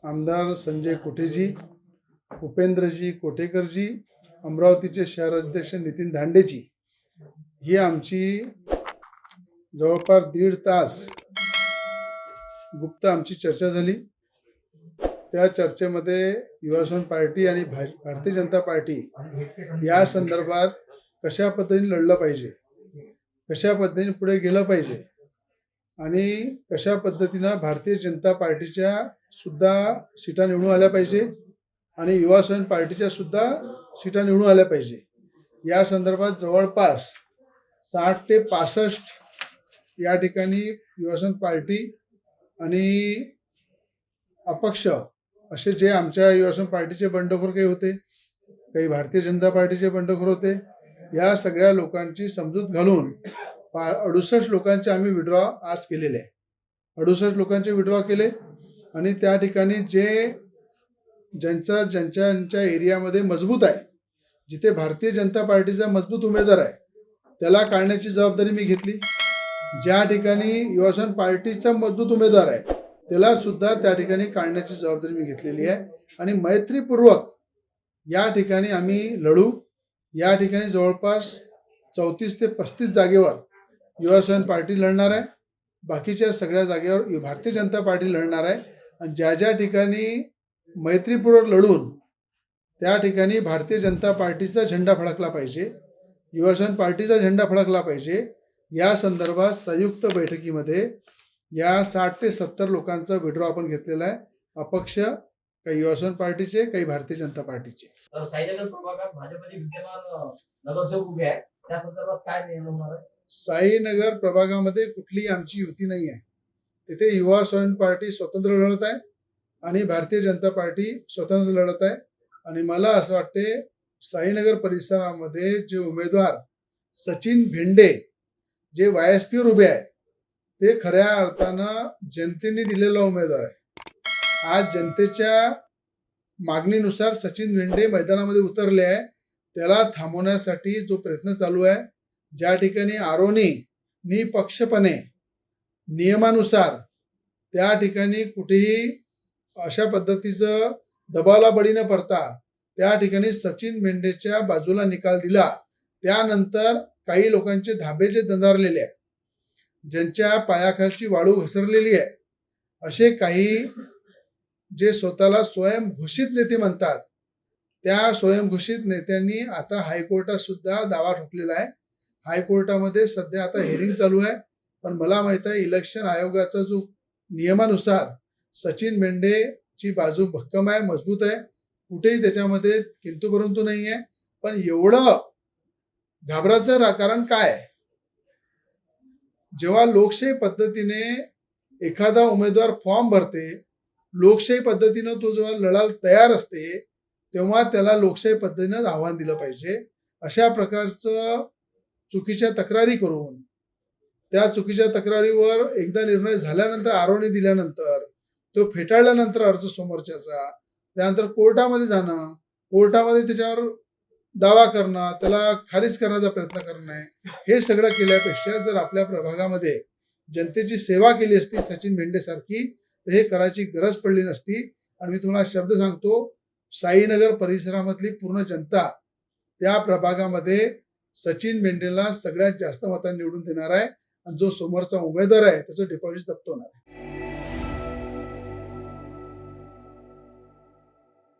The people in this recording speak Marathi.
आमदार संजय कुटेजी, उपेंद्रजी कोटेकरजी, अमरावतीचे शहर अध्यक्ष नितीन धांडेजी, ही आमची जवळपास 1.5 तास गुप्त आमची चर्चा झाली। त्या चर्चेमध्ये युवा पार्टी आणि भारतीय जनता पार्टी या संदर्भात कशा पद्धतीने लढलं पाहिजे, कशा पद्धतीने पुढे गेलं पाहिजे आणि कशा पद्धतीने भारतीय जनता पार्टीच्या सुद्धा सीटा निवडून आल्या पाहिजे आणि युवा पार्टीच्या सुद्धा सीटा निवडून आल्या पाहिजे, या संदर्भात जवळपास 60 ते 65 या ठिकाणी युवा पार्टी आणि अपक्ष असे जे आमच्या युवा पार्टीचे बंडखोर काही होते, काही भारतीय जनता पार्टीचे बंडखोर होते, या सगळ्या लोकांची समजूत घालून 68 लोकांचे आम्ही विड्रॉ आज केलेले आहे। 68 लोकांचे विड्रॉ केले आणि त्या ठिकाणी जे ज्यांच्या एरियामध्ये मजबूत आहे, जिथे भारतीय जनता पार्टीचा मजबूत उमेदवार आहे त्याला काढण्याची जबाबदारी मी घेतली। ज्या ठिकाणी युवा पार्टीचा मजबूत उमेदवार आहे त्याला सुद्धा त्या ठिकाणी काढण्याची जबाबदारी मी घेतलेली आहे आणि मैत्रीपूर्वक या ठिकाणी आम्ही लढू। या ठिकाणी जवळपास 34 ते 35 जागेवर युवा पार्टी लढणार आहे, बाकीच्या सगळ्या जागेवर भारतीय जनता पार्टी लढणार आहे आणि ज्या ठिकाणी मैत्रीपूर्वक लढून त्या ठिकाणी भारतीय जनता पार्टीचा झेंडा फडकला पाहिजे, युवा पार्टीचा झेंडा फडकला पाहिजे, या संदर्भात संयुक्त बैठकीमध्ये या 60 ते 70 लोकांचा विड्रॉ आपण घेतलेला आहे। अपक्ष काही युवा पार्टीचे, काही भारतीय जनता पार्टीचे। साईनगर प्रभागात भाजपचे विद्यमान नगरसेवक उभे आहेत, त्या संदर्भात काय निर्णय होणार आहे? साईनगर प्रभागामध्ये कुठलीही आमची युती नाही आहे। तिथे युवा पार्टी स्वतंत्र लढत आहे आणि भारतीय जनता पार्टी स्वतंत्र लढत आहे आणि मला असं वाटते साईनगर परिसरामध्ये जे उमेदवार सचिन भेंडे जे YSP वर उभे आहे ते खऱ्या अर्थानं जनतेने दिलेला उमेदवार आहे। आज जनतेच्या मागणीनुसार सचिन भेंडे मैदानामध्ये उतरले आहे, त्याला थांबवण्यासाठी जो प्रयत्न चालू आहे, ज्या ठिकाणी आरोनी निपक्षपणे नियमानुसार त्या ठिकाणी कुठेही अशा पद्धतीचं दबावाला बळी न पडता त्या ठिकाणी सचिन भेंडेच्या बाजूला निकाल दिला। त्यानंतर काही लोकांचे धाबे जे दंडारलेले आहे, ज्यांच्या पायाखालची वाळू घसरलेली आहे, असे काही जे स्वतःला स्वयंघोषित नेते म्हणतात, त्या स्वयंघोषित नेत्यांनी आता हायकोर्टात सुद्धा दावा ठोकलेला आहे। हायकोर्टामध्ये सध्या आता हिअरिंग चालू आहे, पण मला माहित आहे इलेक्शन आयोगाचा जो नियमानुसार सचिन भेंडेची बाजू भक्कम आहे, मजबूत आहे, कुठेही त्याच्यामध्ये किंतु परंतु नाही आहे। पण एवढं घाबरायचं कारण काय? जेव्हा लोकशाही पद्धतीने एखादा उमेदवार फॉर्म भरते, लोकशाही पद्धतीने तो जेव्हा लढायला तयार असते तेव्हा त्याला लोकशाही पद्धतीने आव्हान दिलं पाहिजे। अशा प्रकारचं चुकीच्या तक्रारी करून त्या चुकीच्या तक्रारीवर एकदा निर्णय झाल्यानंतर आरोणी दिल्यानंतर तो फेटाळल्यानंतर अर्ज समोरच्याचा त्यानंतर कोर्टामध्ये जाणं, कोर्टामध्ये त्याच्यावर दावा करणं, त्याला खारिज करण्याचा प्रयत्न करणं, हे सगळं केल्यापेक्षा जर आपल्या प्रभागामध्ये जनतेची सेवा केली असती सचिन भेंडे सारखी तर हे करायची गरज पडली नसती। आणि मी तुम्हाला शब्द सांगतो, साईनगर परिसरामधली पूर्ण जनता त्या प्रभागामध्ये सचिन भेंडेला सगळ्यात जास्त मतांनी निवडून देणार आहे आणि जो समोरचा उमेदवार आहे त्याचं डिपॉझिट जप्त होणार आहे।